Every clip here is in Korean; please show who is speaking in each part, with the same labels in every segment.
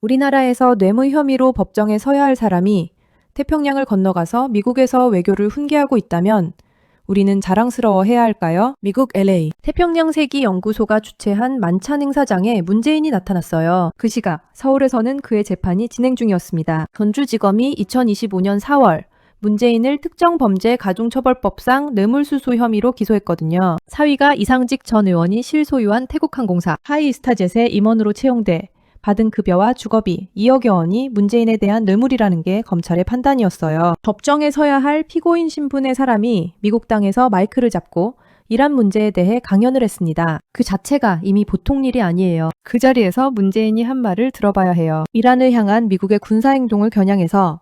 Speaker 1: 우리나라에서 뇌물 혐의로 법정에 서야 할 사람이 태평양을 건너가서 미국에서 외교를 훈계하고 있다면 우리는 자랑스러워해야 할까요? 미국 LA 태평양 세기 연구소가 주최한 만찬 행사장에 문재인이 나타났어요. 그 시각 서울에서는 그의 재판이 진행 중이었습니다. 전주지검이 2025년 4월 문재인을 특정범죄 가중처벌법상 뇌물수수 혐의로 기소했거든요. 사위가 이상직 전 의원이 실소유한 태국항공사 하이스타젯의 임원으로 채용돼 받은 급여와 주거비 2억여 원이 문재인에 대한 뇌물이라는 게 검찰의 판단이었어요. 법정에 서야 할 피고인 신분의 사람이 미국 땅에서 마이크를 잡고 이란 문제에 대해 강연을 했습니다. 그 자체가 이미 보통 일이 아니에요. 그 자리에서 문재인이 한 말을 들어봐야 해요. 이란을 향한 미국의 군사행동을 겨냥해서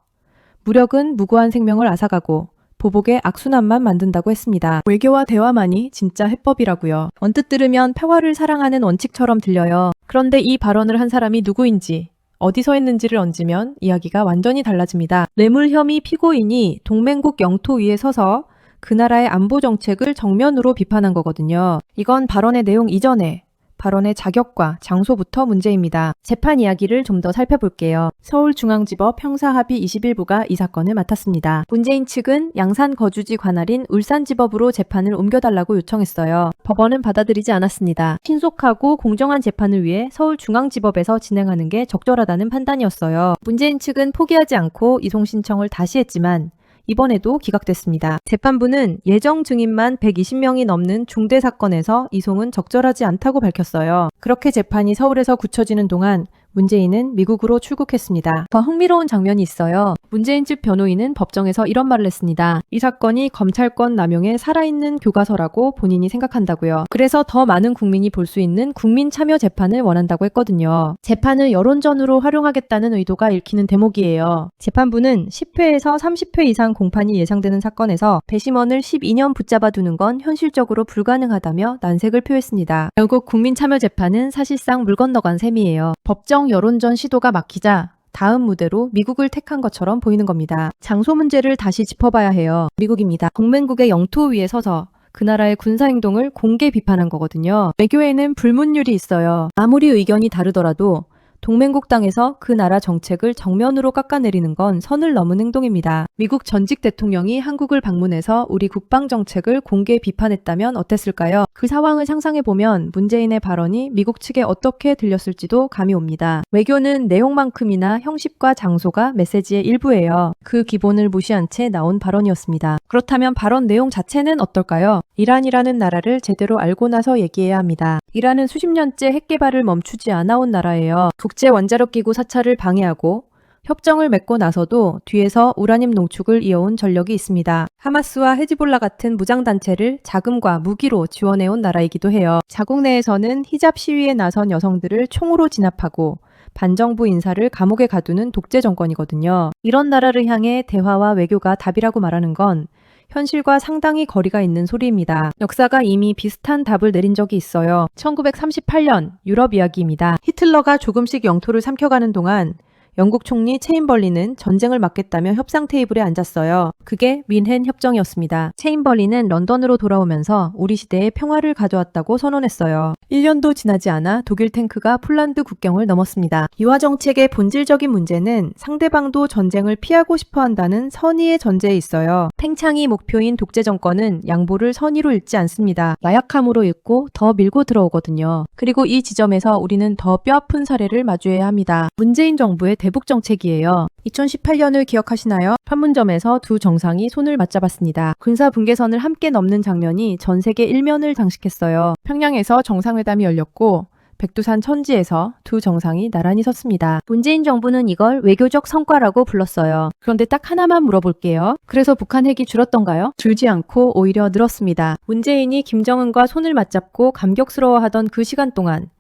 Speaker 1: 무력은 무고한 생명을 앗아가고 보복의 악순환만 만든다고 했습니다. 외교와 대화만이 진짜 해법이라고요. 언뜻 들으면 평화를 사랑하는 원칙처럼 들려요. 그런데 이 발언을 한 사람이 누구인지, 어디서 했는지를 얹으면 이야기가 완전히 달라집니다. 뇌물 혐의 피고인이 동맹국 영토 위에 서서 그 나라의 안보 정책을 정면으로 비판한 거거든요. 이건 발언의 내용 이전에 발언의 자격과 장소부터 문제입니다. 재판 이야기를 좀 더 살펴볼게요. 서울중앙지법 형사합의 21부가 이 사건을 맡았습니다. 문재인 측은 양산 거주지 관할인 울산지법으로 재판을 옮겨달라고 요청했어요. 법원은 받아들이지 않았습니다. 신속하고 공정한 재판을 위해 서울중앙지법에서 진행하는 게 적절하다는 판단이었어요. 문재인 측은 포기하지 않고 이송 신청을 다시 했지만 이번에도 기각됐습니다. 재판부는 예정 증인만 120명이 넘는 중대 사건에서 이송은 적절하지 않다고 밝혔어요. 그렇게 재판이 서울에서 굳혀지는 동안 문재인은 미국으로 출국했습니다. 더 흥미로운 장면이 있어요. 문재인 측 변호인은 법정에서 이런 말을 했습니다. 이 사건이 검찰권 남용의 살아있는 교과서라고 본인이 생각한다고요. 그래서 더 많은 국민이 볼 수 있는 국민 참여 재판을 원한다고 했거든요. 재판을 여론전으로 활용하겠다는 의도가 읽히는 대목이에요. 재판부는 10회에서 30회 이상 공판이 예상되는 사건에서 배심원을 12년 붙잡아 두는 건 현실적으로 불가능하다며 난색을 표했습니다. 결국 국민 참여 재판은 사실상 물 건너간 셈이에요. 법정 여론전 시도가 막히자 다음 무대로 미국을 택한 것처럼 보이는 겁니다. 장소 문제를 다시 짚어봐야 해요. 미국입니다. 동맹국의 영토 위에 서서 그 나라의 군사행동을 공개 비판한 거거든요. 외교에는 불문율이 있어요. 아무리 의견이 다르더라도 동맹국 땅에서 그 나라 정책을 정면으로 깎아내리는 건 선을 넘은 행동입니다. 미국 전직 대통령이 한국을 방문해서 우리 국방 정책을 공개 비판했다면 어땠을까요? 그 상황을 상상해보면 문재인의 발언이 미국 측에 어떻게 들렸을지도 감이 옵니다. 외교는 내용만큼이나 형식과 장소가 메시지의 일부예요. 그 기본을 무시한 채 나온 발언이었습니다. 그렇다면 발언 내용 자체는 어떨까요? 이란이라는 나라를 제대로 알고 나서 얘기해야 합니다. 이란은 수십 년째 핵 개발을 멈추지 않아온 나라예요. 국제원자력기구 사찰을 방해하고 협정을 맺고 나서도 뒤에서 우라늄 농축을 이어온 전력이 있습니다. 하마스와 헤즈볼라 같은 무장단체를 자금과 무기로 지원해온 나라이기도 해요. 자국 내에서는 히잡 시위에 나선 여성들을 총으로 진압하고 반정부 인사를 감옥에 가두는 독재 정권이거든요. 이런 나라를 향해 대화와 외교가 답이라고 말하는 건 현실과 상당히 거리가 있는 소리입니다. 역사가 이미 비슷한 답을 내린 적이 있어요. 1938년 유럽 이야기입니다. 히틀러가 조금씩 영토를 삼켜가는 동안 영국 총리 체인벌리는 전쟁을 막겠다며 협상 테이블에 앉았어요. 그게 민헨 협정이었습니다. 체인벌리는 런던으로 돌아오면서 우리 시대에 평화를 가져왔다고 선언했어요. 1년도 지나지 않아 독일 탱크가 폴란드 국경을 넘었습니다. 유화 정책의 본질적인 문제는 상대방도 전쟁을 피하고 싶어 한다는 선의의 전제에 있어요. 팽창이 목표인 독재 정권은 양보를 선의로 읽지 않습니다. 나약함으로 읽고 더 밀고 들어오거든요. 그리고 이 지점에서 우리는 더 뼈아픈 사례를 마주해야 합니다. 문재인 정부의 대북 정책이에요. 2018년을 기억하시나요? 판문점에서 두 정상이 손을 맞잡았습니다. 군사 분계선을 함께 넘는 장면이 전 세계 일면을 장식했어요. 평양에서 정상회담이 열렸고 백두산 천지에서 두 정상이 나란히 섰습니다. 문재인 정부는 이걸 외교적 성과라고 불렀어요. 그런데 딱 하나만 물어볼게요. 그래서 북한 핵이 줄었던가요? 줄지 않고 오히려 늘었습니다. 문재인이 김정은과 손을 맞잡고 감격스러워하던 그 시간 동안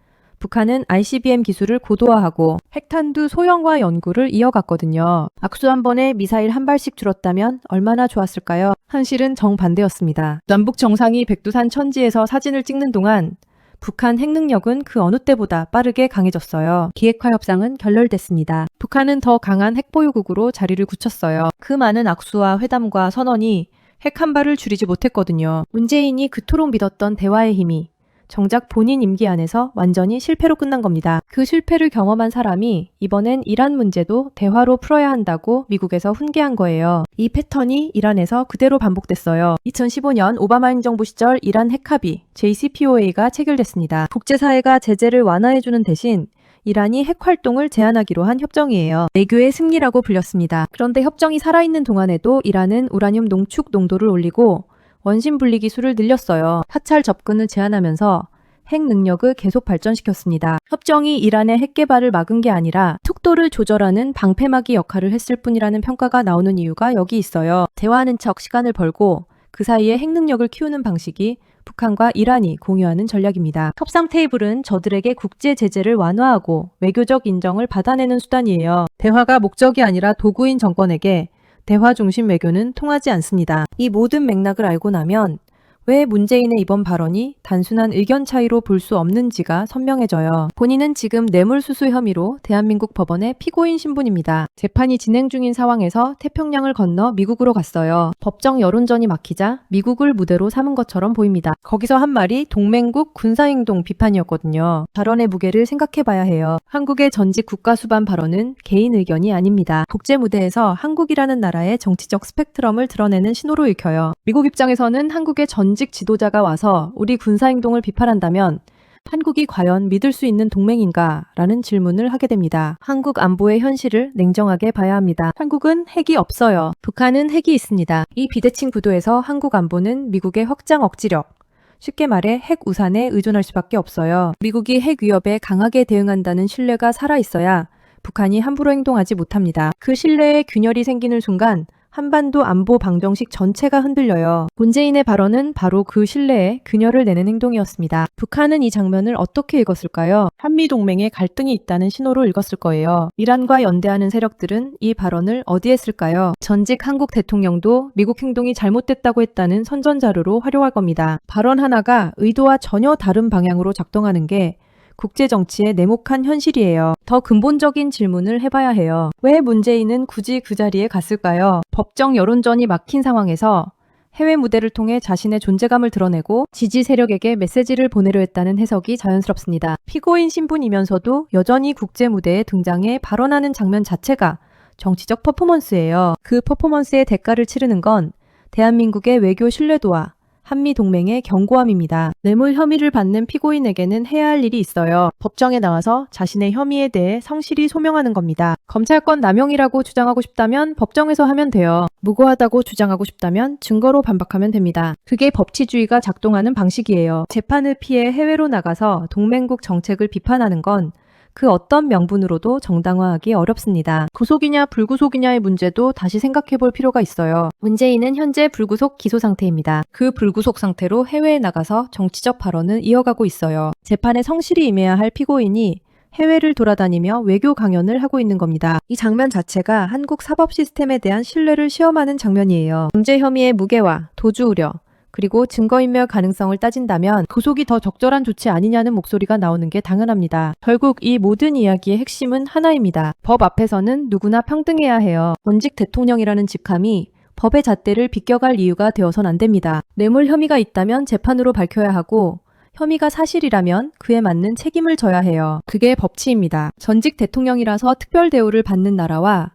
Speaker 1: 북한은 ICBM 기술을 고도화하고 핵탄두 소형화 연구를 이어갔거든요. 악수 한 번에 미사일 한 발씩 줄었다면 얼마나 좋았을까요? 현실은 정반대였습니다. 남북 정상이 백두산 천지에서 사진을 찍는 동안 북한 핵 능력은 그 어느 때보다 빠르게 강해졌어요. 기획화 협상은 결렬됐습니다. 북한은 더 강한 핵보유국으로 자리를 굳혔어요. 그 많은 악수와 회담과 선언이 핵 한 발을 줄이지 못했거든요. 문재인이 그토록 믿었던 대화의 힘이 정작 본인 임기 안에서 완전히 실패로 끝난 겁니다. 그 실패를 경험한 사람이 이번엔 이란 문제도 대화로 풀어야 한다고 미국에서 훈계한 거예요. 이 패턴이 이란에서 그대로 반복됐어요. 2015년 오바마 행정부 시절 이란 핵합의 JCPOA가 체결됐습니다. 국제사회가 제재를 완화해주는 대신 이란이 핵 활동을 제한하기로 한 협정이에요. 내교의 승리라고 불렸습니다. 그런데 협정이 살아있는 동안에도 이란은 우라늄 농축 농도를 올리고 원심 분리 기술을 늘렸어요. 사찰 접근을 제한하면서 핵 능력을 계속 발전시켰습니다. 협정이 이란의 핵 개발을 막은 게 아니라 속도를 조절하는 방패막이 역할을 했을 뿐이라는 평가가 나오는 이유가 여기 있어요. 대화하는 척 시간을 벌고 그 사이에 핵 능력을 키우는 방식이 북한과 이란이 공유하는 전략입니다. 협상 테이블은 저들에게 국제 제재를 완화하고 외교적 인정을 받아내는 수단이에요. 대화가 목적이 아니라 도구인 정권에게 대화 중심 외교는 통하지 않습니다. 이 모든 맥락을 알고 나면 왜 문재인의 이번 발언이 단순한 의견 차이로 볼 수 없는지가 선명해져요. 본인은 지금 뇌물수수 혐의로 대한민국 법원의 피고인 신분입니다. 재판이 진행 중인 상황에서 태평양을 건너 미국으로 갔어요. 법정 여론전이 막히자 미국을 무대로 삼은 것처럼 보입니다. 거기서 한 말이 동맹국 군사행동 비판이었거든요. 발언의 무게를 생각해봐야 해요. 한국의 전직 국가수반 발언은 개인 의견이 아닙니다. 국제 무대에서 한국이라는 나라의 정치적 스펙트럼을 드러내는 신호로 읽혀요. 미국 입장에서는 한국의 전직 지도자가 와서 우리 군사행동을 비판한다면 한국이 과연 믿을 수 있는 동맹인가? 라는 질문을 하게 됩니다. 한국 안보의 현실을 냉정하게 봐야 합니다. 한국은 핵이 없어요. 북한은 핵이 있습니다. 이 비대칭 구도에서 한국 안보는 미국의 확장 억지력, 쉽게 말해 핵 우산에 의존할 수밖에 없어요. 미국이 핵 위협에 강하게 대응한다는 신뢰가 살아있어야 북한이 함부로 행동하지 못합니다. 그 신뢰에 균열이 생기는 순간 한반도 안보 방정식 전체가 흔들려요. 문재인의 발언은 바로 그 신뢰에 균열을 내는 행동이었습니다. 북한은 이 장면을 어떻게 읽었을까요? 한미동맹에 갈등이 있다는 신호로 읽었을 거예요. 이란과 연대하는 세력들은 이 발언을 어디에 쓸까요? 전직 한국 대통령도 미국 행동이 잘못됐다고 했다는 선전자료로 활용할 겁니다. 발언 하나가 의도와 전혀 다른 방향으로 작동하는 게 국제정치의 냉혹한 현실이에요. 더 근본적인 질문을 해봐야 해요. 왜 문재인은 굳이 그 자리에 갔을까요? 법정 여론전이 막힌 상황에서 해외 무대를 통해 자신의 존재감을 드러내고 지지 세력에게 메시지를 보내려 했다는 해석이 자연스럽습니다. 피고인 신분이면서도 여전히 국제 무대에 등장해 발언하는 장면 자체가 정치적 퍼포먼스예요. 그 퍼포먼스의 대가를 치르는 건 대한민국의 외교 신뢰도와 한미동맹의 견고함입니다. 뇌물 혐의를 받는 피고인에게는 해야 할 일이 있어요. 법정에 나와서 자신의 혐의에 대해 성실히 소명하는 겁니다. 검찰권 남용이라고 주장하고 싶다면 법정에서 하면 돼요. 무고하다고 주장하고 싶다면 증거로 반박하면 됩니다. 그게 법치주의가 작동하는 방식이에요. 재판을 피해 해외로 나가서 동맹국 정책을 비판하는 건 그 어떤 명분으로도 정당화하기 어렵습니다. 구속이냐 불구속이냐의 문제도 다시 생각해 볼 필요가 있어요. 문재인은 현재 불구속 기소 상태입니다. 그 불구속 상태로 해외에 나가서 정치적 발언을 이어가고 있어요. 재판에 성실히 임해야 할 피고인이 해외를 돌아다니며 외교 강연을 하고 있는 겁니다. 이 장면 자체가 한국 사법 시스템에 대한 신뢰를 시험하는 장면이에요. 경제 혐의의 무게와 도주 우려, 그리고 증거인멸 가능성을 따진다면 구속이 더 적절한 조치 아니냐는 목소리가 나오는 게 당연합니다. 결국 이 모든 이야기의 핵심은 하나입니다. 법 앞에서는 누구나 평등해야 해요. 원직 대통령이라는 직함이 법의 잣대를 비껴갈 이유가 되어선 안 됩니다. 뇌물 혐의가 있다면 재판으로 밝혀야 하고 혐의가 사실이라면 그에 맞는 책임을 져야 해요. 그게 법치입니다. 전직 대통령이라서 특별 대우를 받는 나라와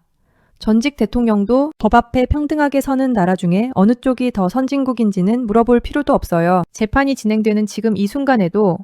Speaker 1: 전직 대통령도 법 앞에 평등하게 서는 나라 중에 어느 쪽이 더 선진국인지는 물어볼 필요도 없어요. 재판이 진행되는 지금 이 순간에도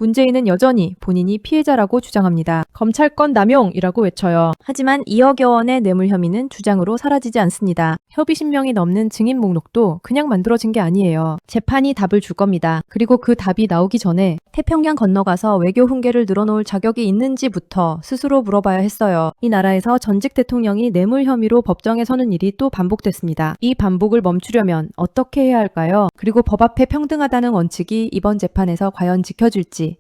Speaker 1: 문재인은 여전히 본인이 피해자라고 주장합니다. 검찰권 남용이라고 외쳐요. 하지만 2억여 원의 뇌물 혐의는 주장으로 사라지지 않습니다. 협의 신명이 넘는 증인 목록도 그냥 만들어진 게 아니에요. 재판이 답을 줄 겁니다. 그리고 그 답이 나오기 전에 태평양 건너가서 외교 훈계를 늘어놓을 자격이 있는지부터 스스로 물어봐야 했어요. 이 나라에서 전직 대통령이 뇌물 혐의로 법정에 서는 일이 또 반복됐습니다. 이 반복을 멈추려면 어떻게 해야 할까요? 그리고 법 앞에 평등하다는 원칙이 이번 재판에서 과연 지켜질지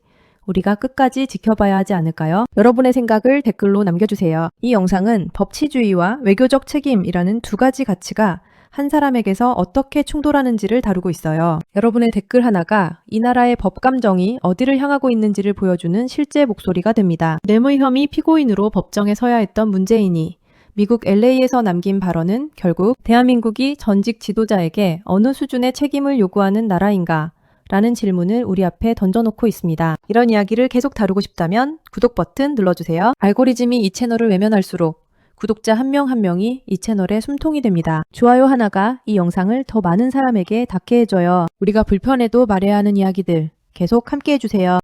Speaker 1: 우리가 끝까지 지켜봐야 하지 않을까요? 여러분의 생각을 댓글로 남겨주세요. 이 영상은 법치주의와 외교적 책임이라는 두 가지 가치가 한 사람에게서 어떻게 충돌하는지를 다루고 있어요. 여러분의 댓글 하나가 이 나라의 법 감정이 어디를 향하고 있는지를 보여주는 실제 목소리가 됩니다. 뇌물 혐의 피고인으로 법정에 서야 했던 문재인이 미국 LA에서 남긴 발언은 결국 대한민국이 전직 지도자에게 어느 수준의 책임을 요구하는 나라인가 라는 질문을 우리 앞에 던져놓고 있습니다. 이런 이야기를 계속 다루고 싶다면 구독 버튼 눌러주세요. 알고리즘이 이 채널을 외면할수록 구독자 한 명 한 명이 이 채널의 숨통이 됩니다. 좋아요 하나가 이 영상을 더 많은 사람에게 닿게 해줘요. 우리가 불편해도 말해야 하는 이야기들 계속 함께 해주세요.